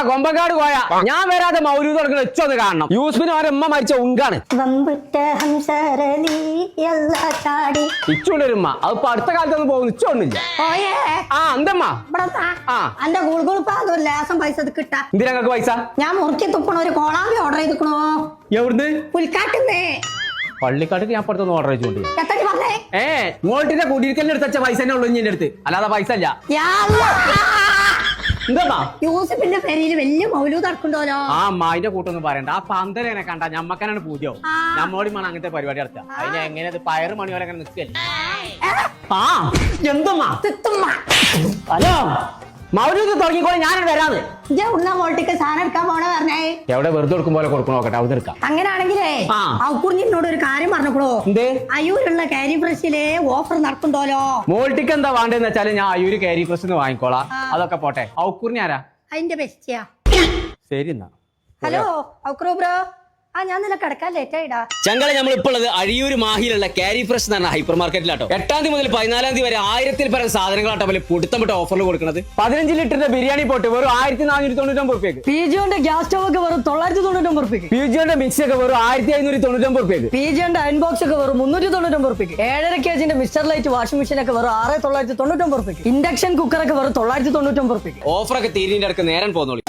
കൊമ്പങ്കാട് പോയാ ഞാൻ വരാതെ മൗലൂദ് തുടങ്ങുന്ന വെച്ചൊന്ന് കാണണം. യൂസ്ഫിന് അവരെ ഉമ്മ മരിച്ച ഉങ്കാണ്. ഇച്ചുണ്ടൊരുമ്മ അതിപ്പോ അടുത്ത കാലത്തൊന്നും പോകുന്നു ഇച്ചോണ്ടില്ല. എന്തമ്മ എന്റെ ലേസം പൈസ കിട്ടാ. എന്തിനാ പൈസ? ഞാൻ മുറുക്കി തുപ്പണ ഒരു കോളാമ്പി ഓർഡർ ചെയ്തിക്കണോ. എവിടുന്ന്? പുൽക്കാട്ടുന്നേ. പള്ളിക്കാട്ടിൽ ഞാൻ പുറത്തൊന്ന് ഓർഡർ ചെയ്തോണ്ട്. മോൾട്ടിന്റെ കുടിയിരിക്കലിന് എടുത്ത പൈസ തന്നെ ഉള്ളു എന്റെ അടുത്ത്, അല്ലാതെ പൈസ ഇല്ല. യൂസഫിന്റെ പേരിൽ വലിയ മൗലൂദ് നടക്കണ്ടോലോ. ആ അമ്മായിന്റെ കൂട്ടൊന്നും പറയണ്ട. ആ പന്തലെന്നെ കണ്ട ഞമ്മക്കനാണ് പൂജയാവും. നമ്മോടി വേണം അങ്ങനത്തെ പരിപാടി നടത്തുക. അതിന് എങ്ങനെ പയറ് മണി പോലെ അങ്ങനെ നിൽക്കല്ലേ. എന്തമ്മാ ഹലോ മൗലൂദ് തുടങ്ങിക്കോളെ, ഞാനിവിടെ വരാതെ. മോൾട്ടിക്ക് സാധനം എടുക്കാൻ പോണേ പറഞ്ഞേ. എവിടെ വെറുതെ കൊടുക്കും പോലെ കൊടുക്കണോ നോക്കട്ടെ, അവിടെ എടുക്കാം. അങ്ങനെയാണെങ്കിലേ ഔക്കുറിഞ്ഞിനോട് ഒരു കാര്യം പറഞ്ഞോളൂ. അയ്യൂരുള്ള കാരി ഫ്രഷില് ഓഫർ നടക്കുന്നുണ്ടോലോ. മോൾട്ടിക്ക് എന്താ വേണ്ടെന്ന് വെച്ചാല് ഞാൻ അയ്യൂര് കാരി ഫ്രഷ് വാങ്ങിക്കോളാം. അതൊക്കെ പോട്ടെ. ഔക്കുറിഞ്ഞ ആരാ? അതിന്റെ ബെസ്റ്റിയാ. ശരി എന്നാ. ഹലോ ഔക്രോ ബ്രോ. ഞാൻ നില കിടക്കാൻ ലേറ്റ് ആയിടാ. ചങ്കള നമ്മൾ ഇപ്പോൾ ഉള്ളത് അഴിയൂർ മാഹിയിലുള്ള കാരി ഫ്രഷ് എന്ന് പറഞ്ഞ ഹൈപ്പർ മാർക്കറ്റിലാട്ടോ. 8-ാം തീയതി മുതൽ 14-ാം തീയതി വരെ 1000-ൽ പരം സാധനങ്ങളാട്ടോ പോലെ പുടുത്തപ്പെട്ട ഓഫറിൽ കൊടുക്കുന്നത്. 15 ലിറ്ററിന്റെ ബിരിയാണി പോട്ട് വെറും 1499 രൂപയ്ക്ക്. പിജിയുടെ ഗ്യാസ് സ്റ്റവ് ഒക്കെ വെറും 999 രൂപയ്ക്ക്. പിജിയുടെ മിക്സി ഒക്കെ വെറും 1599 രൂപയ്ക്ക്. പിജിയുടെ അയൺ ബോക്സ് ഒക്കെ വെറും 399 രൂപയ്ക്ക്. 7.5 kg mister light washing machine ഒക്കെ വെറും 6999 രൂപയ്ക്ക്. ഇൻഡക്ഷൻ കുക്കർ ഒക്കെ വെറും 999 രൂപയ്ക്ക്. ഓഫറൊക്കെ തീരിന്റെ അടുക്ക് നേരം പോന്നോളൂ.